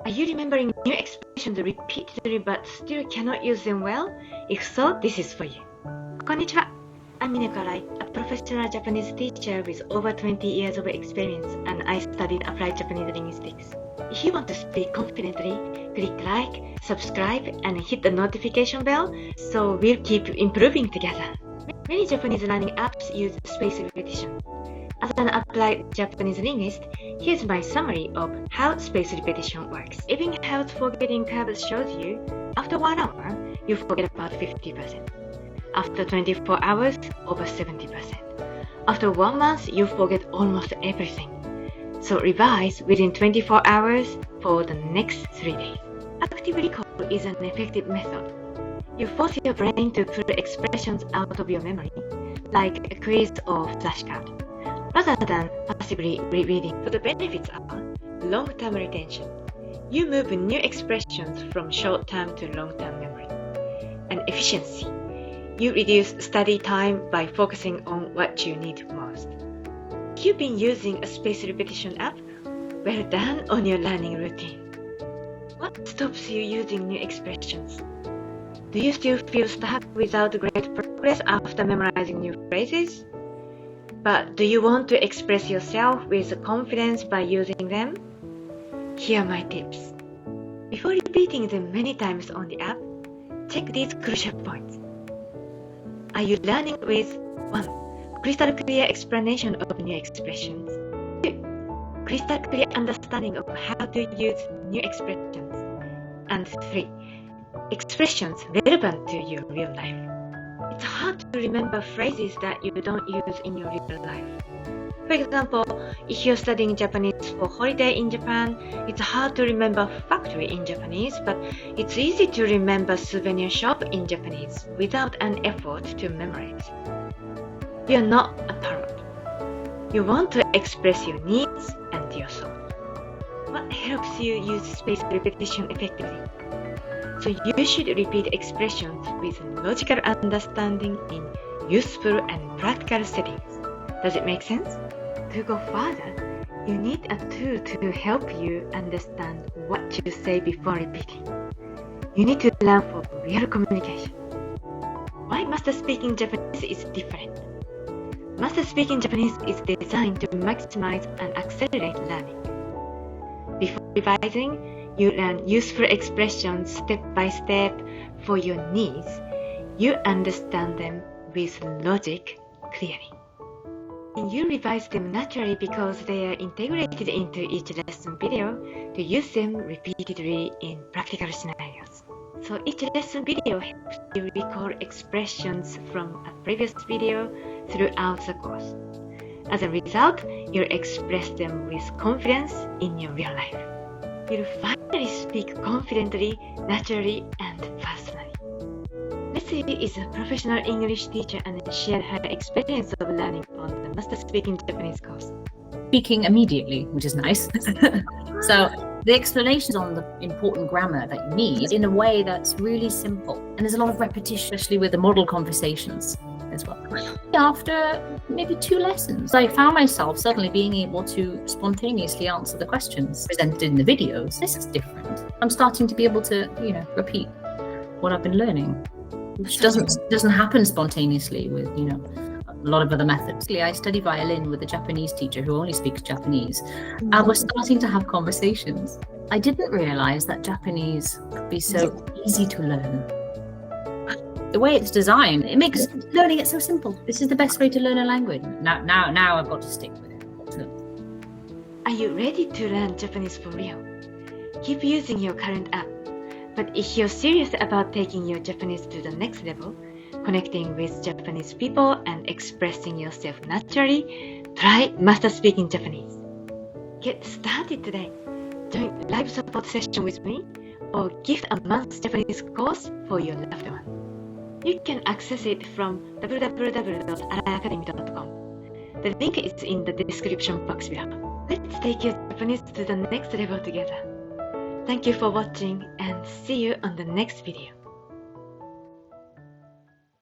Are you remembering new expressions repeatedly but still cannot use them well? If so, this is for you. Konnichiwa! I'm Mineko Arai, a professional Japanese teacher with over 20 years of experience, and I studied Applied Japanese Linguistics. If you want to speak confidently, click like, subscribe, and hit the notification bell so we'll keep improving together. Many Japanese learning apps use spaced repetition. As an applied Japanese linguist, here's my summary of how spaced repetition works. Ebbinghaus forgetting curve shows you, after 1 hour, you forget about 50%. After 24 hours, over 70%. After 1 month, you forget almost everything. So revise within 24 hours for the next 3 days. Active recall is an effective method. You force your brain to pull expressions out of your memory, like a quiz or flashcard, rather than passively rereading. So the benefits are long-term retention. You move new expressions from short-term to long-term memory. And efficiency. You reduce study time by focusing on what you need most. If you've been using a spaced repetition app, well done on your learning routine. What stops you using new expressions? Do you still feel stuck without great progress after memorizing new phrases? But do you want to express yourself with confidence by using them? Here are my tips. Before repeating them many times on the app, check these crucial points. Are you learning with 1. Crystal clear explanation of new expressions. 2. Crystal clear understanding of how to use new expressions. And 3. Expressions relevant to your real life. It's hard to remember phrases that you don't use in your real life. For example, if you're studying Japanese for holiday in Japan, it's hard to remember factory in Japanese, but it's easy to remember souvenir shop in Japanese without an effort to memorize. You're not a parrot. You want to express your needs and your soul. What helps you use spaced repetition effectively? So you should repeat expressions with logical understanding in useful and practical settings. Does it make sense? To go further, you need a tool to help you understand what you say before repeating. You need to learn for real communication. Why Master Speaking Japanese is different? Master Speaking Japanese is designed to maximize and accelerate learning. Before revising, you learn useful expressions step by step for your needs. You understand them with logic clearly. And you revise them naturally because they are integrated into each lesson video to use them repeatedly in practical scenarios. So each lesson video helps you recall expressions from a previous video throughout the course. As a result, you'll express them with confidence in your real life. You'll finally speak confidently, naturally, and personally. Mitsubishi is a professional English teacher and shared her experience of learning on the Master Speaking Japanese course. Speaking immediately, which is nice. So the explanations on the important grammar that you need in a way that's really simple. And there's a lot of repetition, especially with the model conversations as well. After maybe 2 lessons, I found myself suddenly being able to spontaneously answer the questions presented in the videos. This is different. I'm starting to be able to, repeat what I've been learning, which doesn't happen spontaneously with, a lot of other methods. I study violin with a Japanese teacher who only speaks Japanese, and we're starting to have conversations. I didn't realize that Japanese could be so easy to learn. The way it's designed, it makes learning it so simple. This is the best way to learn a language. Now I've got to stick with it. Are you ready to learn Japanese for real? Keep using your current app. But if you're serious about taking your Japanese to the next level, connecting with Japanese people and expressing yourself naturally, try Master Speaking Japanese. Get started today. Join a live support session with me or gift a month's Japanese course for your loved one. You can access it from www.araiacademy.com. The link is in the description box below. Let's take your Japanese to the next level together. Thank you for watching and see you on the next video.